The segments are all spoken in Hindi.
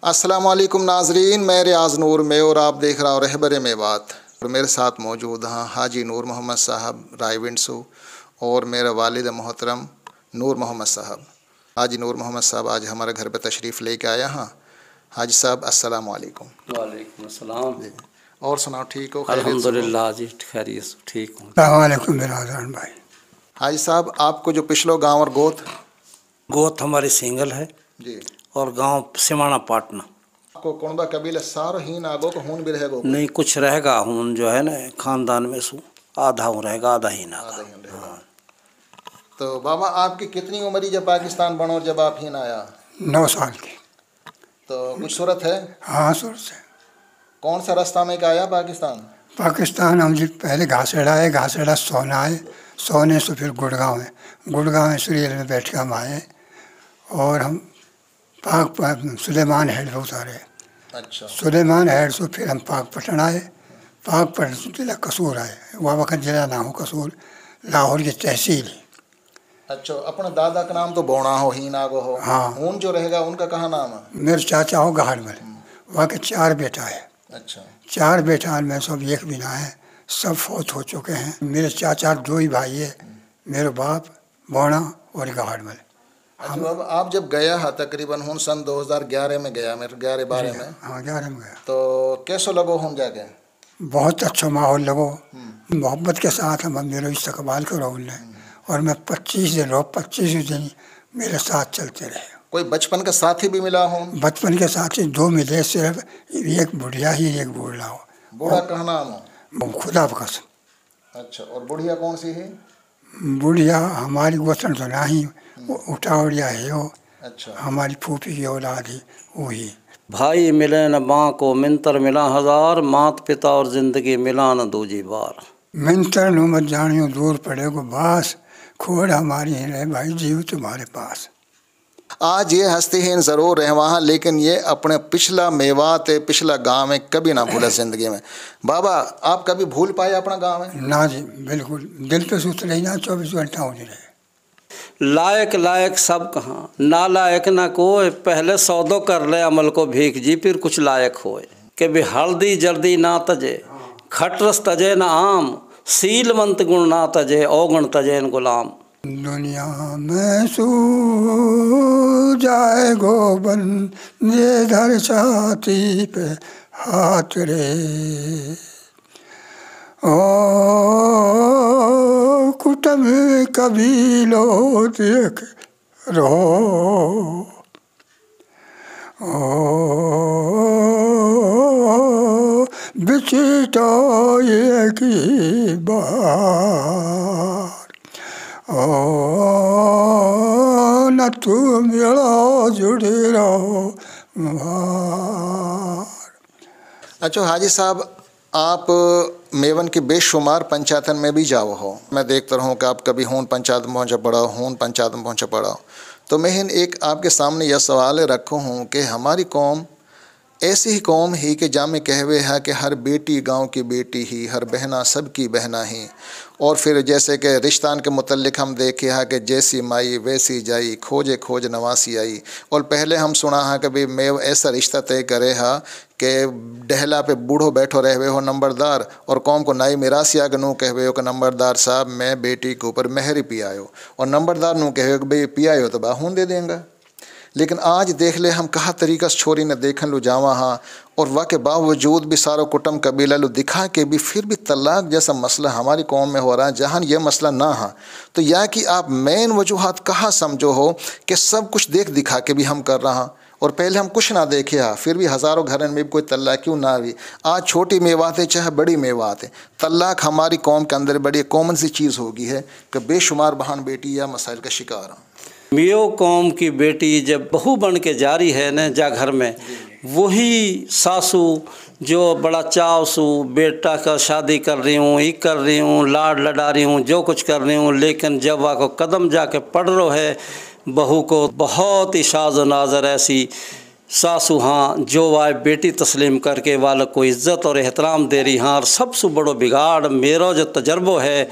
अस्सलामुअलैकुम नाजरीन, मैं रियाज नूर में और आप देख रहा हो रहबर मेवात। और मेरे साथ मौजूद हैं हाजी नूर मोहम्मद साहब रायविंडसू और मेरा वालिद मोहतरम नूर मोहम्मद साहब। हाजी नूर मोहम्मद साहब आज हमारे घर पे तशरीफ़ लेके आया हैं। हाजी साहब अस्सलामुअलैकुम। वालेकुम अस्सलाम जी। और सुनाओ, ठीक हो? अल्हम्दुलिल्लाह जी, खैरियत से ठीक हूँ। अस्सलामुअलैकुम बिरादरान भाई। हाजी साहब, आपको जो पिछलो गाँव और गोत हमारी सिंगल है जी और गांव सिमाना पाटना। आपको कौनबा कबीला सारो हीन आगो को हून भी रहेगो? नहीं, कुछ रहेगा हून जो है ना खानदान में सु आधा हूँ रहेगा, आधा ही ना। तो बाबा, आपकी कितनी उम्र ही जब पाकिस्तान बनो और जब आप हीन आया? 9 साल की। तो कुछ सूरत है? हाँ, सूरत से। कौन सा रास्ता में का आया पाकिस्तान? पाकिस्तान हम जी पहले घासेड़ा आए, घासेड़ा सोना आए, सोने से फिर गुड़गांव में, गुड़गांव में सीरियल में बैठ के हम आए और हम सुलेमान हेड में उतारे। अच्छा। सुलेमान हेड से फिर हम पाकपटन आए, पाकपटन से जिला कसूर आए। वह वक्त जिला ना हो कसूर, लाहौर की तहसील। अच्छा, अपने दादा का नाम तो बोना हो, हीन आगो हो। हाँ। हून जो रहेगा उनका कहाँ नाम है? मेरे चाचा हो गहाड़मल, वहाँ के 4 बेटा है। अच्छा। 4 बेटा में सब एक बिना है, सब फौत हो चुके हैं। मेरे चाचा 2 ही भाई है, मेरे बाप बोना और गहाड़मल। अच्छा बाबा, आप जब गया है तकरीबन हूँ सन 2011 में गया, मेरे 11-12 में। हाँ, 11 में गया। तो कैसो लगो हूँ जाके? बहुत अच्छा माहौल लगो, मोहब्बत के साथ हम मेरे इस्तकबाल करो उनने, और मैं 25 दिन रहो, 25 दिन मेरे साथ चलते रहे। कोई बचपन का साथी भी मिला हो? बचपन के साथी 2 मिले, सिर्फ एक बुढ़िया ही, एक बूढ़ा हो। बूढ़ा का नाम हो? खुदा कसम। अच्छा, और बुढ़िया कौन सी है? बुढ़िया हमारी वतन तो नहीं, उठावड़िया है वो। अच्छा। हमारी फूफी की औलाद ही वही। भाई मिले न माँ को मिंतर मिला हजार, मात पिता और जिंदगी मिला न दूजी बार। मिंतर नो मत जानियो दूर पड़ेगो बास, खोड़ हमारी है भाई जीव तुम्हारे पास। आज ये हस्तीहीन ज़रूर रहे वहाँ, लेकिन ये अपने पिछला मेवात है, पिछला गांव है, कभी ना भूला ज़िंदगी में। बाबा, आप कभी भूल पाए अपना गांव है? ना जी, बिल्कुल दिल पे सुत रही ना, 24 घंटा हो रहे। लायक लायक सब कहाँ, ना लायक ना कोई, पहले सौदो कर ले अमल को भीख जी, फिर कुछ लायक होए। कि भी हल्दी जल्दी ना तजे, खटरस तजे न आम, सीलवंत गुण ना तजे, औगुण तजे न गुलाम। दुनिया में सू जाए गोबन ये धर छाती पे हाथ रे, ओ कुटुंब कबीलो देख रो, ओ बिछटो ये की बार, ओ न तू मेरा जुड़े रहो। अच्छा हाजी साहब, आप मेवन के बेशुमार पंचायतन में भी जाओ हो। मैं देखता रहूँ कि आप कभी हून पंचायत में पहुँचा पड़ा, हून पंचायत में पहुँचा पड़ा। तो मैं एक आपके सामने यह सवाल रखूँ हूँ कि हमारी कौम ऐसी ही कौम ही कि जहाँ में कहवे है कि हर बेटी गांव की बेटी ही, हर बहना सब की बहना ही। और फिर जैसे कि रिश्तान के मुतल्लिक हम देखे हैं कि जैसी माई वैसी जाई, खोजे खोज नवासी आई। और पहले हम सुना है कि भाई मैं ऐसा रिश्ता तय करे है कि डहला पे बूढ़ो बैठो रहे हो नंबरदार, और कौम को नाई मिरासिया के नू कहवे हो कि नंबरदार साहब मैं बेटी के ऊपर मेहरी पियायो, और नंबरदार नू कहे कि भाई पियायो तो बाहून दे देंगे। लेकिन आज देख ले हम कहा तरीका छोरी ने देखन लो जावा हाँ, और वह के बावजूद भी सारो कुटुंब कबीला लो दिखा के भी फिर भी तलाक जैसा मसला हमारी कौम में हो रहा है, जहाँ यह मसला ना हा। तो या कि आप मेन वजूहात कहाँ समझो हो कि सब कुछ देख दिखा के भी हम कर रहा, और पहले हम कुछ ना देखे हा फिर भी हज़ारों घरन में भी कोई तलाक क्यों ना हुई। आज छोटी मेवात है चाहे बड़ी मेवात है, तलाक हमारी कौम के अंदर बड़ी कॉमन सी चीज़ होगी है कि बेशुमार बहन बेटी या मसाइल का शिकार हैं। मियो कौम की बेटी जब बहू बन के जारी है न जा घर में, वही सासू जो बड़ा चाव सू बेटा का शादी कर रही हूँ, ये कर रही हूँ, लाड लड़ा रही हूँ, जो कुछ कर रही हूँ, लेकिन जब वह को कदम जाके पड़ रहा है बहू को बहुत ही शाज़ नाज़र ऐसी सासू हाँ जो वाह बेटी तस्लीम करके वाले को इज़्ज़त और एहतराम दे रही। हाँ, और सबसे बड़ो बिगाड़ मेरा जो तजर्बो है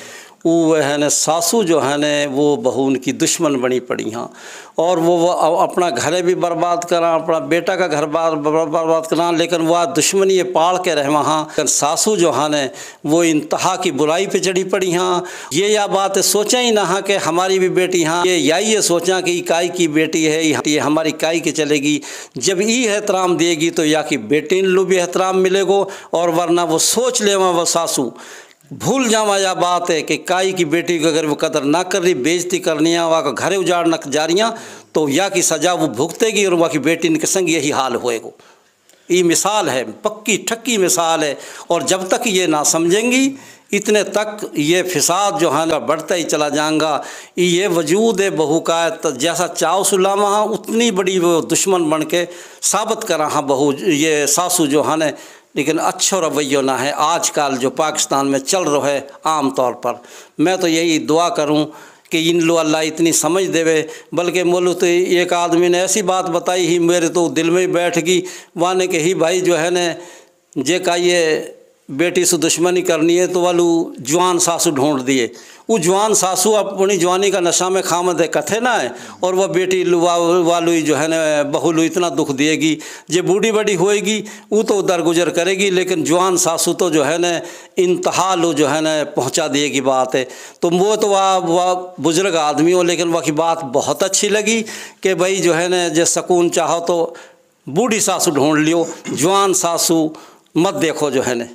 वो है न सासू जो है न वो बहू उनकी दुश्मन बनी पड़ी हाँ। और वो अपना घर भी बर्बाद करा, अपना बेटा का घर बर्बाद करा, लेकिन वह दुश्मनी ये पाल के रहे वहाँ। लेकिन सासू जो है न वो इंतहा की बुराई पे चढ़ी पड़ी हाँ। ये बात सोचा ही ना हाँ कि हमारी भी बेटी हाँ, ये सोचा कि इकाई की बेटी है, ये हमारी इकाई की चलेगी। जब ये एहतराम देगी तो या कि बेटी लो भी एहतराम मिलेगो, और वरना वो सोच ले वह सासू भूल जावा या बात है कि काई की बेटी को अगर वो कदर ना कर रही, बेइज्जती करनी है, वहाँ का घरे उजाड़ न जा रही तो या की सज़ा वो भुगतेगी और वहाँ की बेटी के संग यही हाल होएगा। ये मिसाल है, पक्की ठक्की मिसाल है। और जब तक ये ना समझेंगी इतने तक ये फिसाद जो है ना बढ़ता ही चला जाएगा। ये वजूद है बहू का जैसा चाव सुलामा हाँ उतनी बड़ी वो दुश्मन बन के साबित करा हाँ बहू ये सासू जो है ना। लेकिन अच्छा रवैया ना है आजकल जो पाकिस्तान में चल रहा है आम तौर पर। मैं तो यही दुआ करूं कि इन लो अल्लाह इतनी समझ देवे। बल्कि मोलू तो एक आदमी ने ऐसी बात बताई ही मेरे तो दिल में ही बैठ गई, वाने के ही भाई जो है न जे का ये बेटी से दुश्मनी करनी है तो वालू जवान सासू ढूंढ दिए। वो जवान सासू अपनी जवानी का नशा में खामद है कथे ना है, और वह बेटी वालू जो है न बहू इतना दुख देगी। जे बूढ़ी बड़ी होएगी वो तो दरगुजर करेगी, लेकिन जवान सासू तो जो है न इंतहा लो जो है न पहुंचा देगी बात है। तो वो तो वह बुजुर्ग आदमी हो, लेकिन वह की बात बहुत अच्छी लगी कि भाई जो है न जे सकून चाहो तो बूढ़ी सासू ढूंढ लियो, जवान सासू मत देखो जो है न।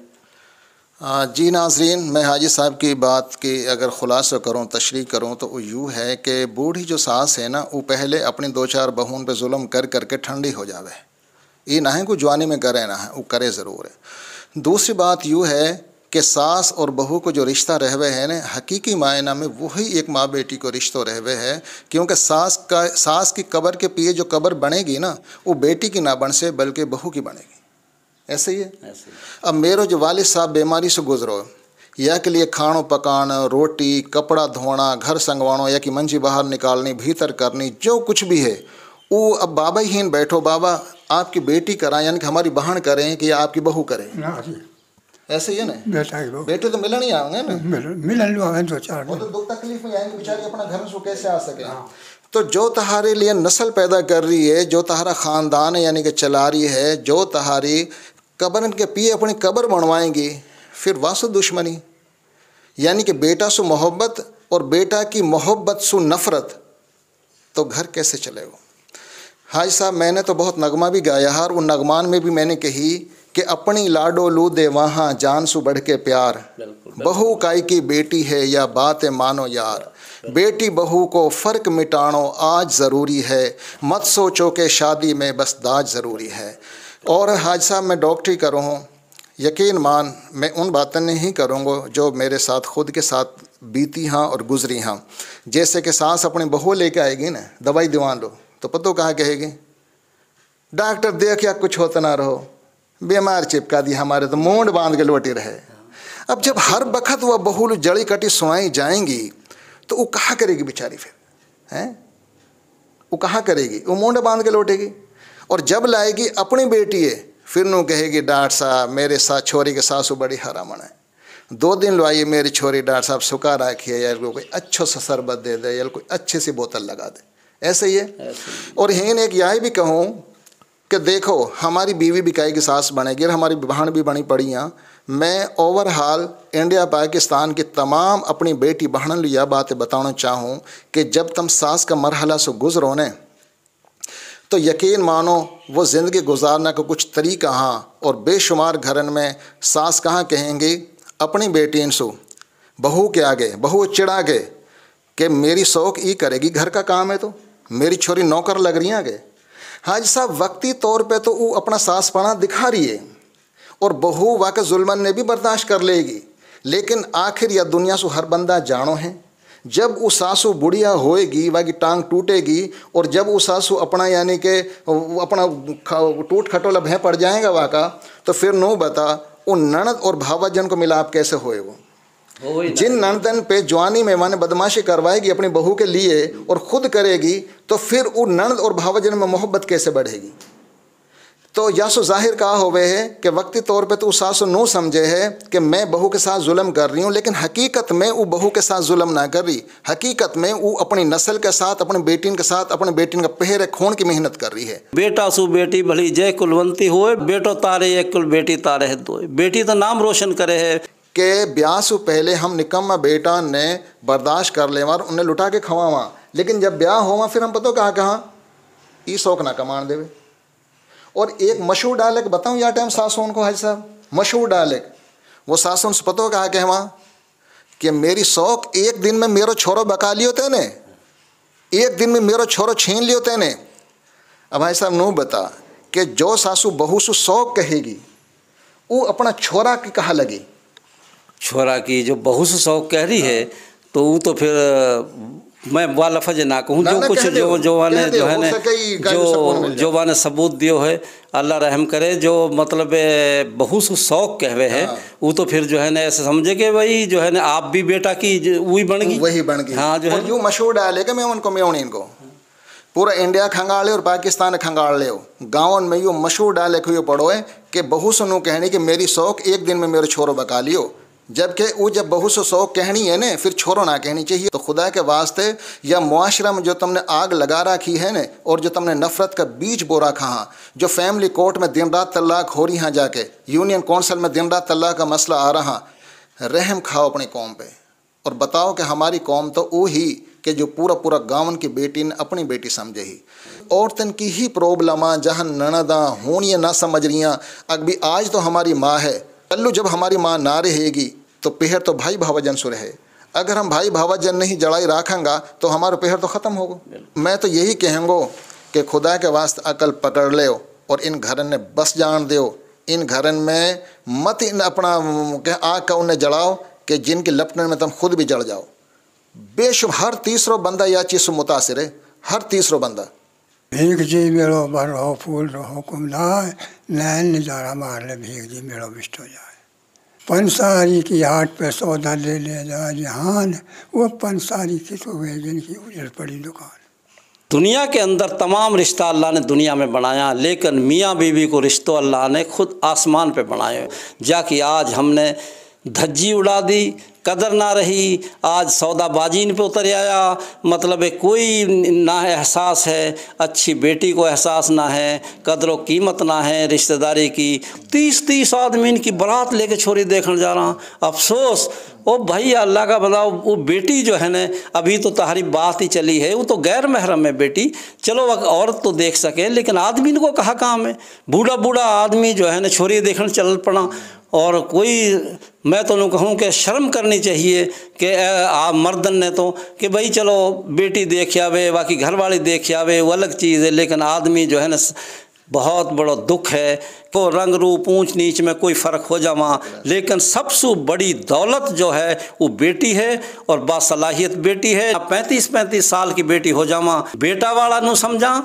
जी नाजरीन, मैं हाजी साहब की बात की अगर ख़ुलासा करूँ, तशरीह करूँ तो वो यूँ है कि बूढ़ी जो सास है ना वो पहले अपनी 2-4 बहून पे जुल्म कर करके ठंडी हो जावे। ये ना है कोई जवानी में करे ना है, वो करे ज़रूर है। दूसरी बात यूँ है कि सास और बहू को जो रिश्ता रहवे है ना हकीकी मायना में वही एक माँ बेटी को रिश्तों रहवे है। क्योंकि सास की कब्र के पिए जो कब्र बनेगी ना वो बेटी की ना बन से बल्कि बहू की बनेगी। ऐसे ही है। अब मेरे जो वालिद साहब बीमारी से गुजरो या के लिए खानो पकाना, रोटी कपड़ा धोना, घर संगवानो या कि मंजी बाहर निकालनी, भीतर करनी, जो कुछ भी है वो अब बाबा ही बैठो, बाबा आपकी बेटी कराएं यानी कि हमारी बहन करें कि आपकी बहू करें। ऐसे ही है ना, बेटे तो मिलन ही आएंगे ना, मिलन वो तो दुख तकलीफ में आएंगे बेचारी, अपना घर से कैसे आ सके। तो जो तहारे लिए नस्ल पैदा कर रही है, जो तहारा ख़ानदान है यानी कि चला रही है, जो तहारी कब्र के पिए अपनी कब्र बनवाएंगी, फिर वासु दुश्मनी यानी कि बेटा सु मोहब्बत और बेटा की मोहब्बत सु नफ़रत, तो घर कैसे चलेगा। हाजी साहब मैंने तो बहुत नगमा भी गाया है और उन नगमान में भी मैंने कही कि अपनी लाडो लू दे वहाँ जान सु बढ़ के प्यार, बहू काई की बेटी है या बात मानो यार, बेटी बहू को फ़र्क मिटानो आज ज़रूरी है, मत सोचो कि शादी में बस दाज ज़रूरी है। और हाज साहब मैं डॉक्टरी करूँ, यकीन मान मैं उन बातें नहीं करूँगा जो मेरे साथ खुद के साथ बीती हाँ और गुजरी हाँ। जैसे कि सास अपनी बहू लेके आएगी ना, दवाई दिवा लो तो पतो कहाँ कहेगी, डॉक्टर देख या कुछ होता ना रहो, बीमार चिपका दी हमारे तो मूंड बांध के लौटी रहे। अब जब हर बखत वह बहू जड़ी कटी सुनाई जाएंगी तो वो कहाँ करेगी बेचारी, फिर हैं वो कहाँ करेगी, वो मूंड बांध के लौटेगी। और जब लाएगी अपनी बेटी है फिर नू कहेगी डॉक्टर साहब मेरे साथ छोरी के सासू बड़ी हरामन है, 2 दिन लवाइए मेरी छोरी, डॉक्टर साहब सुखा रखिए यार, कोई अच्छा सा शरबत दे दे या कोई अच्छी सी बोतल लगा दे। ऐसे ही है। और हीन एक यही भी कहूँ कि देखो हमारी बीवी बिकाई की सास बनेगी और हमारी बहन भी बनी पड़ी हैं। मैं ओवरऑल इंडिया पाकिस्तान की तमाम अपनी बेटी बहन यह बातें बताना चाहूँ कि जब तुम सास का मरहला से गुजरो ने तो यकीन मानो वो ज़िंदगी गुजारने का कुछ तरीका हाँ। और बेशुमार घरन में सास कहाँ कहेंगी अपनी बेटी इनसु बहू के आगे, बहू चिढ़ा के कि मेरी शौक ये करेगी, घर का काम है तो मेरी छोरी नौकर लग रही है आगे। हाजी साहब वक्ती तौर पे तो वो अपना सासपना दिखा रही है और बहू वाकई जुल्मन ने भी बर्दाश्त कर लेगी, लेकिन आखिर यह दुनिया से हर बंदा जानो है। जब वो सासू बुढ़िया होएगी वाकी टांग टूटेगी और जब वो सासू अपना यानी कि अपना टूट खटोला भय पड़ जाएगा वाका, तो फिर नो बता वो ननद और भावाजन को मिलाप कैसे होए। वो जिन ननदन पे जवानी में माने बदमाशी करवाएगी अपनी बहू के लिए और ख़ुद करेगी, तो फिर वो ननद और भावाजन में मोहब्बत कैसे बढ़ेगी। तो यासो जाहिर कहा होवे है कि वक्ती तौर पे तो उस सासु नो समझे है कि मैं बहू के साथ जुल्म कर रही हूँ, लेकिन हकीकत में वो बहू के साथ जुल्म ना कर रही, हकीकत में वो अपनी नस्ल के साथ, अपने बेटिन के साथ, अपने बेटिन का पहरे खून की मेहनत कर रही है। बेटा सु बेटी भली जय कुलवंती होए, बेटो तारे एक कुल बेटी तारे है दो। बेटी तो नाम रोशन करे है कि ब्याह से पहले हम निकम्मा बेटा ने बर्दाश्त कर ले और उन्हें लुटा के खवावा, लेकिन जब ब्याह होवा फिर हम पता कहाँ ई शौक ना कमान देवे। और एक मशहूर डायलेक्ट बताऊँ या टाइम सासों को, हाजी साहब मशहूर डायलेक्ट, वो सासों से पता कहा कि वहाँ कि मेरी शौक एक दिन में मेरो छोरो बका लियो तेने, एक दिन में मेरो छोरो छीन लियो तेने। अब भाई साहब नू बता कि जो सासू बहू से शौक कहेगी वो अपना छोरा की कहा लगी, छोरा की जो बहू से शौक कह रही है तो वो तो फिर मैं वो लफज ना कहूँ, जो कुछ जो वाने जो है ने जो वाने सबूत दियो है, अल्लाह रहम करे, जो मतलब बहू से शौक कहवे है वो तो फिर जो है ना ऐसे समझे कि भाई जो है ना आप भी बेटा की वही बन गई। हाँ जो है यूँ मशहूर डालेगा मैं उनको मैं इनको पूरा इंडिया खंगाले और पाकिस्तान खंगाल ले गाँव में यूँ मशहूर डाले हुए पढ़ो है कि बहू से नू कहनी कि मेरी शौक एक दिन में मेरे छोरो बका लियो, जबकि वो जब बहू से शौक कहनी है ने फिर छोरो ना कहनी चाहिए। तो खुदा के वास्ते या मुआशरा में जो तुमने आग लगा रखी है ने और जो तुमने नफरत का बीज बो रखा हाँ, जो फैमिली कोर्ट में दिन रात तलाक हो रही हैं, जाके यूनियन कौंसिल में दिन रात तलाक का मसला आ रहा, रहम खाओ अपनी कौम पे और बताओ कि हमारी कौम तो वो ही कि जो पूरा गाँव की बेटी ने अपनी बेटी समझे ही। औरतन की ही प्रॉब्लम जहाँ ननदा होनियाँ ना समझ रही, अभी आज तो हमारी माँ है, कल्लू जब हमारी माँ ना रहेगी तो पहर तो भाई भावजन से रहे। अगर हम भाई भावजन नहीं जड़ाई रखेंगा तो हमारा पहर तो ख़त्म होगा। मैं तो यही कहूँगा कि खुदा के वास्ते अकल पकड़ ले और इन घरन ने बस जान दो, इन घरन में मत इन अपना आग का उन्हें जलाओ कि जिनके लपटने में तुम खुद भी जल जाओ। बेशुमार हर तीसरो बंदा यह चीज़ से मुतासिर है, हर तीसरो बंदा। भीख जी मेरो भर रहो फूल रहो कुमलाए, नैन नजारा मार ले भीख जी मेरो बिष्ट हो जाए। पंसारी की हाट पे सौदा ले जा जहान, वो पंसारी की तो वे जिनकी उजड़ पड़ी दुकान। दुनिया के अंदर तमाम रिश्ता अल्लाह ने दुनिया में बनाया, लेकिन मियाँ बीवी को रिश्तों अल्लाह ने खुद आसमान पे बनाए। जाकि आज हमने धज्जी उड़ा दी, कदर ना रही, आज सौदाबाजी पे उतर आया, मतलब कोई ना एहसास है, अच्छी बेटी को एहसास ना है, कदर कीमत ना है रिश्तेदारी की। 30 आदमी की बारात लेके छोरी देखने जा रहा, अफसोस। ओ भाई अल्लाह का बताओ, वो बेटी जो है ना, अभी तो तुम्हारी बात ही चली है, वो तो गैर महरम है बेटी, चलो औरत तो देख सके, लेकिन आदमी को कहाँ काम है। बूढ़ा आदमी जो है ना छोरी देखने चल पड़ा। और कोई मैं तो कहूँ कि शर्म करनी चाहिए कि मर्दन ने तो कि भाई चलो बेटी देख आवे, बाकी घर वाली देख आवे, वो अलग चीज़ है, लेकिन आदमी जो है ना बहुत बड़ा दुख है। तो रंग रूप ऊंच नीच में कोई फ़र्क हो जावा, लेकिन सबसे बड़ी दौलत जो है वो बेटी है और बासलाहियत बेटी है। 35 साल की बेटी हो जावा, बेटा वाला नू समझा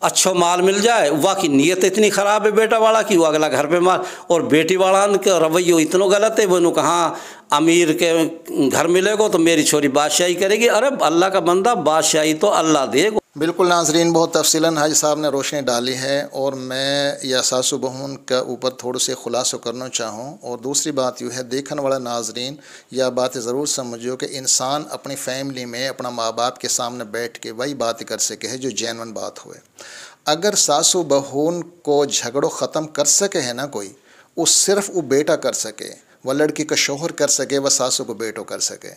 अच्छो माल मिल जाए, वह की नीयत इतनी ख़राब है बेटा वाला की वो अगला घर पे मार, और बेटी वाला का रवैया इतना गलत है, वो कहाँ अमीर के घर मिलेगा तो मेरी छोरी बादशाही करेगी। अरे अल्लाह का बंदा, बादशाही तो अल्लाह देगा। बिल्कुल नाजरीन, बहुत तफसीलन हाजी साहब ने रोशनी डाली है और मैं या सासू बहून का ऊपर थोड़े से खुलासा करना चाहूँ। और दूसरी बात यूँ है, देखने वाला नाजरीन यह बात ज़रूर समझो कि इंसान अपनी फैमिली में अपना माँ बाप के सामने बैठ के वही बात कर सके है जो जेन्युइन बात हुए। अगर सासू बहून को झगड़ो ख़त्म कर सके है ना कोई, वो सिर्फ वो बेटा कर सके, वह लड़की का शोहर कर सके, वह सासू को बेटो कर सके।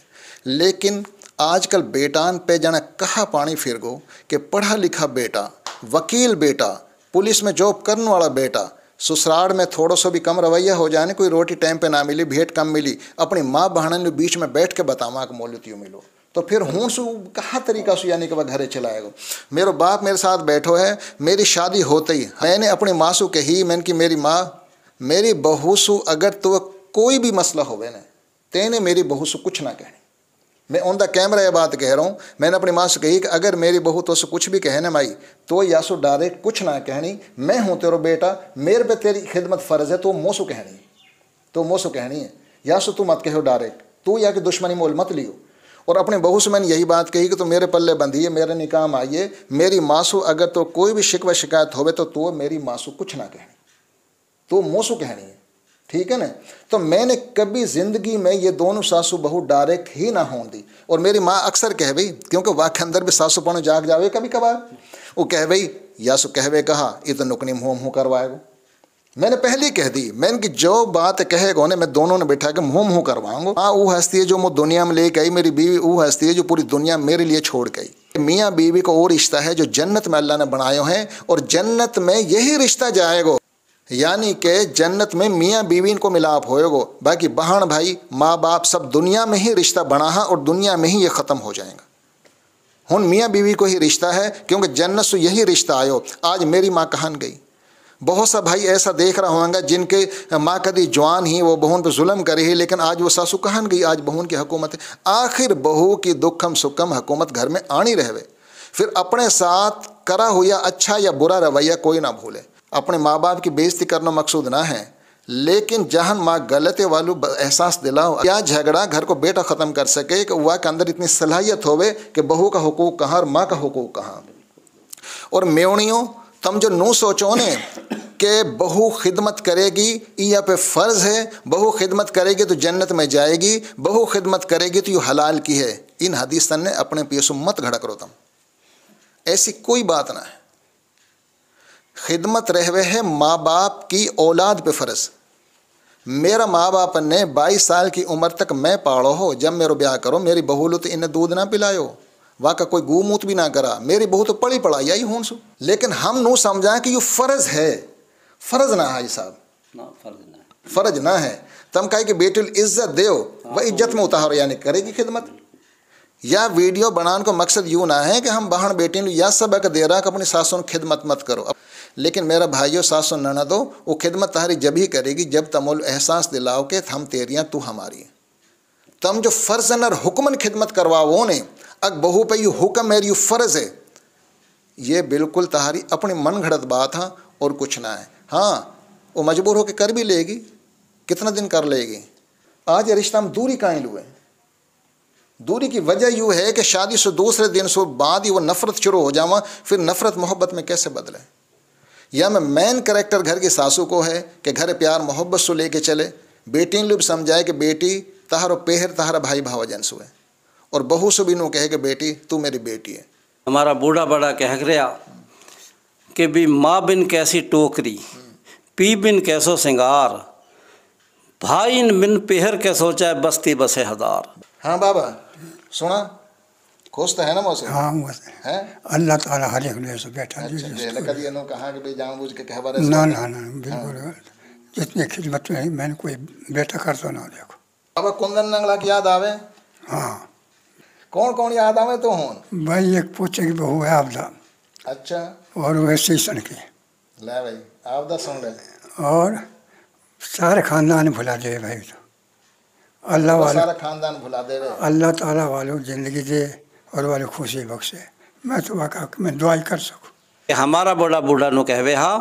लेकिन आजकल बेटान पे जाना कहाँ पानी फिर गो कि पढ़ा लिखा बेटा, वकील बेटा, पुलिस में जॉब करने वाला बेटा, ससुराल में थोड़ा सा भी कम रवैया हो जाए, कोई रोटी टाइम पे ना मिली, भेंट कम मिली, अपनी माँ बहन ने बीच में बैठ के बतावा कि मोलू त्यों मिलो, तो फिर हूँ सु कहाँ तरीका से यानी कि वह घरे चलाएगा। मेरा बाप मेरे साथ बैठो है, मेरी शादी होते ही मैंने अपनी माँ सु कही, मैंने कि मेरी माँ, मेरी बहू सु अगर तो कोई भी मसला होवे ना, तेने मेरी बहू से कुछ ना कहनी। मैं ऑन द कैमरा ये बात कह रहा हूँ। मैंने अपनी माँ से कही कि अगर मेरी बहू तो से कुछ भी कहे ना माई, तो या सो डायरेक्ट कुछ ना कहनी, मैं हूँ तेरा बेटा, मेरे पे तेरी खिदमत फ़र्ज़ है, तो मोसो कहनी, तो मोसो कहनी है, या सो तू मत कहो डायरेक्ट, तू या कि दुश्मनी मोल मत लियो। और अपने बहू से मैंने यही बात कही कि तो मेरे पल्ले बंधिए, मेरे निकाम आइए, मेरी माँ सो अगर तो कोई भी शिकवा शिकायत होवे तो मेरी माँ सो कुछ ना कहनी। तो मोसू कहनी है, ठीक है ना। तो मैंने कभी ज़िंदगी में ये दोनों सासू बहू डायरेक्ट ही ना हों दी। और मेरी माँ अक्सर कह भाई, क्योंकि वाह के अंदर भी सासू पनो जाग जावे कभी कभार, वो कह भाई या सो कहवे कहा ये तो नुकनी मुँह करवाएगो। मैंने पहले ही कह दी, मैंने कि जो बात कहेगा ने मैं दोनों ने बैठा के मुँह करवाऊंगा। हाँ वो हस्ती है जो मुझ दुनिया में लेके आई, मेरी बीवी वो हस्ती है जो पूरी दुनिया मेरे लिए छोड़ के आई। मियाँ बीवी का वो रिश्ता है जो जन्नत में अल्लाह ने बनाए हैं, और जन्नत में यही रिश्ता जाएगा, यानी कि जन्नत में मियाँ बीवी को मिलाप होएगो। बाकी बहन भाई माँ बाप सब दुनिया में ही रिश्ता बना है और दुनिया में ही ये ख़त्म हो जाएगा। हुन मियाँ बीवी को ही रिश्ता है, क्योंकि जन्नत से यही रिश्ता आयो। आज मेरी माँ कहन गई, बहुत सा भाई ऐसा देख रहा होगा जिनके माँ कदी जवान ही वो बहन पर जुल्म करी है, लेकिन आज वो सासू कहन गई, आज बहन की हुकूमत है। आखिर बहू की दुखम सुखम हुकूमत घर में आनी रहे, फिर अपने साथ करा हुआ अच्छा या बुरा रवैया कोई ना भूले। अपने माँ बाप की बेइज्जती करना मकसूद ना है, लेकिन जहन माँ गलते वालू एहसास दिलाओ, क्या झगड़ा घर को बेटा ख़त्म कर सके कि वह के अंदर इतनी सलाहियत होवे कि बहू का हुकूक कहाँ और माँ का हुकूक कहाँ। और मेवणियों तुम जो नू सोचो ने कि बहू खिदमत करेगी या पे फ़र्ज़ है, बहू खिदमत करेगी तो जन्नत में जाएगी, बहू खिदमत करेगी तो ये हलाल की है, इन हदीसन ने अपने पीछे मत घड़ा करो तुम। ऐसी कोई बात ना है। खिदमत रहवे है माँ बाप की औलाद पे फ़र्ज़। मेरा माँ बाप ने 22 साल की उम्र तक मैं पालो हो, जब मेरे ब्याह करो मेरी बहू लो तो इन्हें दूध ना पिलायो, वाह का कोई गूमूत भी ना करा, मेरी बहू तो पढ़ी पढ़ाई आई हूँ सु। लेकिन हम नू समझा कि ये फ़र्ज़ है, फ़र्ज़ ना है साहब, फ़र्ज ना है। तम कहे कि बेटी इज्जत दो, वह इज्जत में उतारो, यानी करेगी खिदमत। या वीडियो बनाने का मकसद यूँ ना है कि हम बहन बेटी या सबक दे रहा कि अपनी सासों खिदमत मत करो। लेकिन मेरा भाइयों सासों ननदो वो खिदमत तारी जब ही करेगी जब तमोल एहसास दिलाओ कि हम तेरियाँ तू हमारी है। तम जो फ़र्ज़न और हुक्मन खिदमत करवाओ ने, अग बहू पे यू हुक्म मेरी यू फ़र्ज़ है, ये बिल्कुल तहारी अपनी मन घड़त बात है और कुछ ना है। हाँ वो मजबूर होकर कर भी लेगी, कितना दिन कर लेगी। आज ये रिश्ता हम दूरी काहे लुए। दूरी की वजह यूँ है कि शादी से दूसरे दिन से बाद ही वो नफ़रत शुरू हो जावा, फिर नफ़रत मोहब्बत में कैसे बदले। या मैं मेन करेक्टर घर की सासू को है कि घर प्यार मोहब्बत से लेके चले, बेटी ने भी समझाए कि बेटी तहारो पेहर तहारा भाई भावजन सु है, और बहू से भी नू कहे कि बेटी तू मेरी बेटी है। हमारा बूढ़ा बड़ा कह रहा कि भी माँ बिन कैसी टोकरी, पी बिन कैसो सिंगार, भाई बिन पेहर के सोचा है बस्ती बसे हजार। हाँ बाबा सुना, खुश तो है ना मौसे? हाँ है अल्लाह ताला हर एक लिए से बैठा। अच्छा कभी नो कहा कि भाई जानबूझ के कहवा ना ना ना बिल्कुल। जितनी खिदमत में मैंने कोई बेटा कर तो ना देखो। बाबा कुंदन नंगला की याद आवे? हाँ। कौन कौन याद आवे तो होन? भाई एक पूछे की बहू है आपदा। अच्छा। और वह सीसन की। ले भाई आपदा सुन ले। और सारे खानदान भुला दे भाई, तो अल्लाह वाले सारा खानदान भुला दे रहे। अल्लाह ताला वालों जिंदगी दे और वाले खुशी बख्शे, मैं तो वाक़ा मैं दुआई कर सकूँ। हमारा बड़ा बूढ़ा नु कहवे हा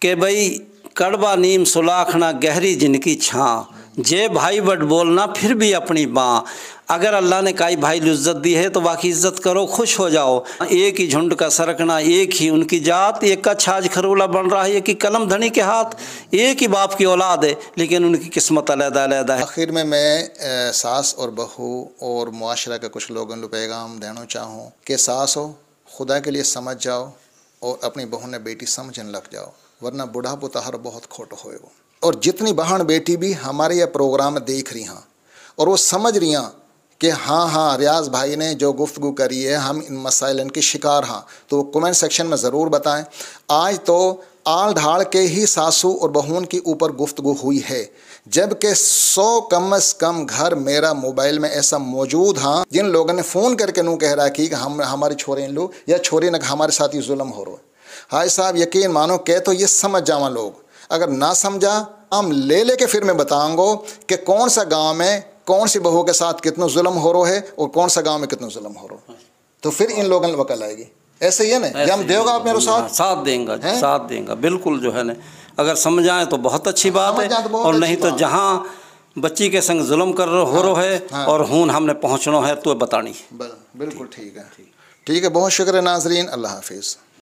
कि भाई कड़वा नीम सुलाखना गहरी जिनकी छाँ, जे भाई बट बोलना फिर भी अपनी बाँ। अगर अल्लाह ने काई भाई इज्जत दी है तो वाकई इज्जत करो, खुश हो जाओ। एक ही झुंड का सरकना, एक ही उनकी जात, एक का छाछ खरोला बन रहा है, एक ही कलम धनी के हाथ, एक ही बाप की औलाद है, लेकिन उनकी किस्मत अलग-अलग है। आखिर में मैं सास और बहू और मुआशरा के कुछ लोगों को पैगाम देना चाहूँ कि सास हो खुदा के लिए समझ जाओ और अपनी बहू ने बेटी समझने लग जाओ, वरना बुढ़ापो तहार बहुत खोटो होएगा। और जितनी बहन बेटी भी हमारे यह प्रोग्राम देख रही हैं और वो समझ रही हैं कि हाँ रियाज़ भाई ने जो गुफ्तगू करी है हम इन मसाइलन के शिकार हाँ, तो कमेंट सेक्शन में ज़रूर बताएं। आज तो आल ढाल के ही सासू और बहून के ऊपर गुफ्तगू हुई है, जबकि 100 कम से कम घर मेरा मोबाइल में ऐसा मौजूद हाँ जिन लोगों ने फ़ोन करके नू कह रहा कि हम हमारी छोरे इन लो या छोरी न हमारे साथ ही जुल्म हो रहा। हाय साहब यकीन मानो कह तो ये समझ जावा लोग, अगर ना समझा हम ले के फिर मैं बताऊँगा कि कौन सा गाँव में कौन सी बहू के साथ कितना जुल्म हो रहा है और कौन सा गांव में कितना जुल्म हो रहा है, तो फिर इन लोगों ने वकल आएगी। ऐसे ही है ना, या हम देगा आप मेरे साथ देंगे बिल्कुल जो है ना, अगर समझाएं तो बहुत अच्छी बात है, और नहीं तो जहाँ बच्ची के संग जुल्म कर हो रहा है और हून हमने पहुँचना है तो बतानी। बिल्कुल ठीक है, बहुत शुक्रिया नाजरीन, अल्लाह हाफिज़।